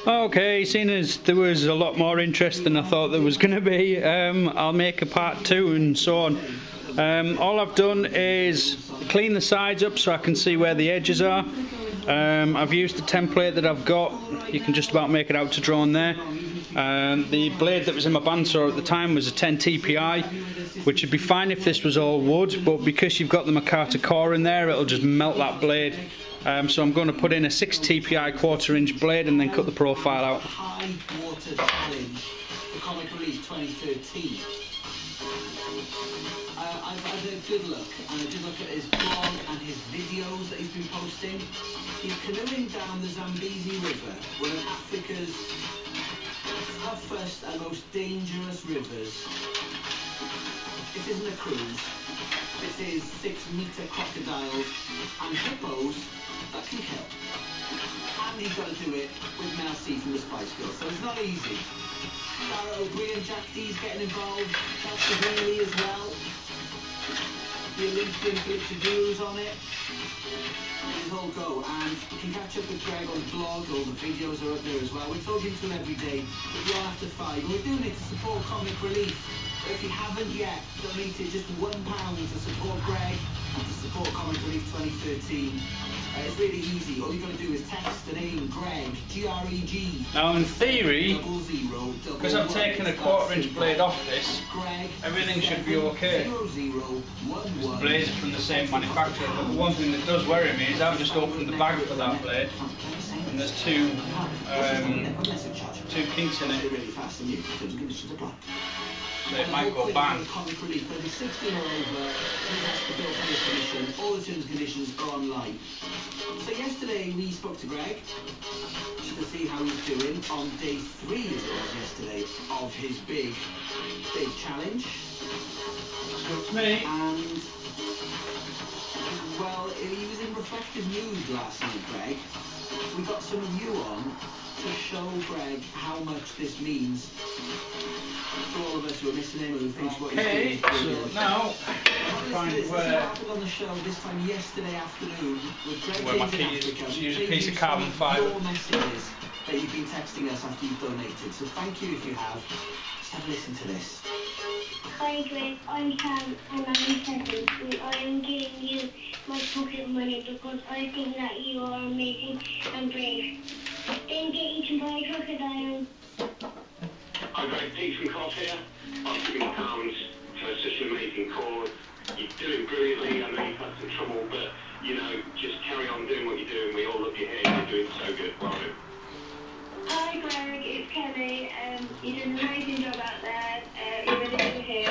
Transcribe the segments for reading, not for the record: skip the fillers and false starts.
Okay, seeing as there was a lot more interest than I thought there was going to be, I'll make a part 2 and so on. All I've done is clean the sides up so I can see where the edges are. I've used the template that I've got. You can just about make it out to draw on there. The blade that was in my bandsaw at the time was a 10 TPI, which would be fine if this was all wood, but because you've got the Makata core in there, it'll just melt that blade. So I'm going to put in a 6 TPI 1/4 inch blade and then cut the profile out. High water challenge, the comic release 2013. I've had a good look, and a good look at his blog and his videos that he's been posting. He's canoeing down the Zambezi River, one of Africa's toughest and most dangerous rivers. This isn't a cruise. This is 6-meter crocodiles and hippos that can kill. And he's got to do it with Mel C from the Spice Girls, so it's not easy. Sarah O'Brien, Jack D's getting involved, Chelsea Haley as well. The Olympian Glitchadoos on it. It is all go, and you can catch up with Greg on the blog. All the videos are up there as well. We're talking to him every day, but you're after 5. We're doing it to support Comic Relief. If you haven't yet donated just £1 to support Greg and to support Comic Relief 2013, it's really easy. All you've got to do is text the name Greg, G-R-E-G. Now in theory, because I've taken a 1/4 inch blade off this, everything should be okay. The blades are from the same manufacturer, but the one thing that does worry me is I've just opened the bag for that blade and there's two kinks in it. So it might go bang. All the terms and conditions are online. So yesterday we spoke to Greg to see how he's doing on day 3, as it was yesterday, of his big challenge. Good to me. And well, he was in reflective mood last night, Greg. We got some of you on to show Greg how much this means for all of us who are missing him, who thinks what he's doing. So now, find where on the show this time yesterday afternoon with Greg where my keys. Use a piece of carbon fibre. Your messages that you've been texting us after you've donated. So thank you if you have. Just have a listen to this. Hi Greg, I'm Sam and I'm 7 and I am giving you my pocket money because I think that you are amazing and brave. Then get eaten by a crocodile. Hi Greg, Pete from Cross here. I'm giving pounds for such an amazing cause. You're doing brilliantly. I know you've had some trouble, but you know, just carry on doing what you're doing. We all love you here. You're doing so good. Well done. Hi Greg, it's Kelly. You did an amazing job out there. You're really good here.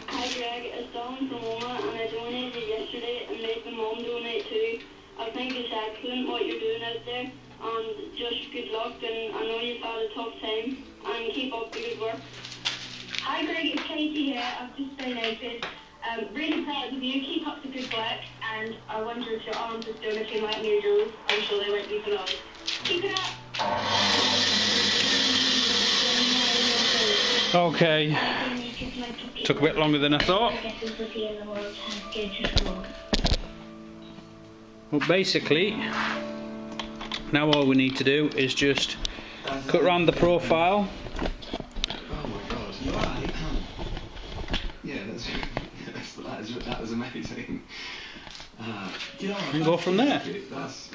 Hi Greg, it's Dawn from Walmart and I donated yesterday and made my mum donate too. I think it's excellent what you're doing out there and just good luck, and I know you've had a tough time and keep up the good work. Hi Greg, it's Katie here. I've just donated. Really proud of you. Keep up the good work, and I wonder if your arms are still looking like noodles. I'm sure they won't be for long. Keep it up. Okay. Took a bit longer than I thought. Well, basically, now all we need to do is just cut around the profile. Oh my god! Yeah, that was amazing. And go from there. That's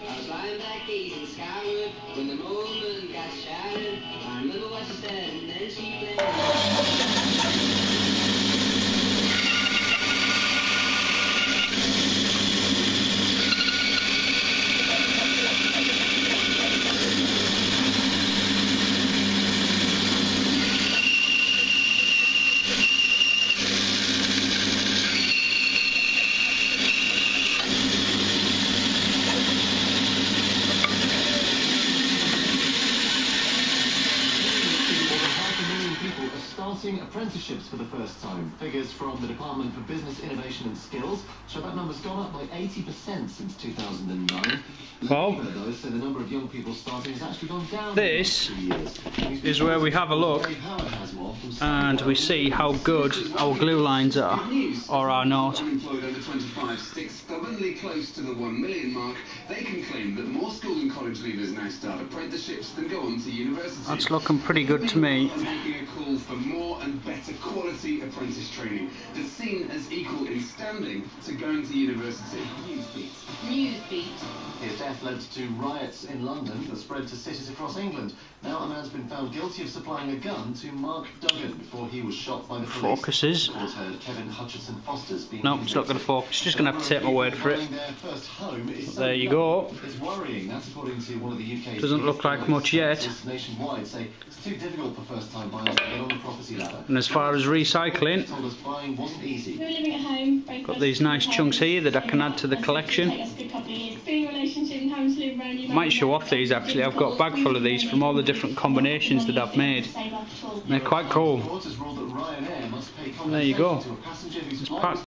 I was lying back gazing skyward when the moment got shattered. I remember what she said and then she played. Starting apprenticeships for the first time. Figures from the Department for Business Innovation and Skills show that number's gone up by 80% since 2009. Well, Though, so the number of young people starting has actually gone down. this is where we have a look and we see how good our glue lines are, or are not. Unemployed under 25 stick stubbornly close to the 1 million mark. They can claim that more school and college leavers now start apprenticeships than go on to university. That's looking pretty good to me. Are making a call for more and better quality apprentice training that's seen as equal in standing to going to university. Newsbeat. His death led to riots in London that spread to cities across England. Now a man's been found guilty of supplying a gun to Mark Duggan before he was shot by the police. Focuses. Heard Kevin Hutchinson Foster's been No, it's not going to focus. Just going to have to take my word for it. Their first home is There you go. It's worrying. That's according to one of the UK's Doesn't look like much yet. Nationwide say it's too difficult for first-time buyers to get on the property ladder. And as far as recycling, Told us buying wasn't easy. We're living at home. got these nice chunks here that I can add to the collection. Might show off these actually. I've got a bag full of these from all the different combinations that I've made. They're quite cool. There you go. It's part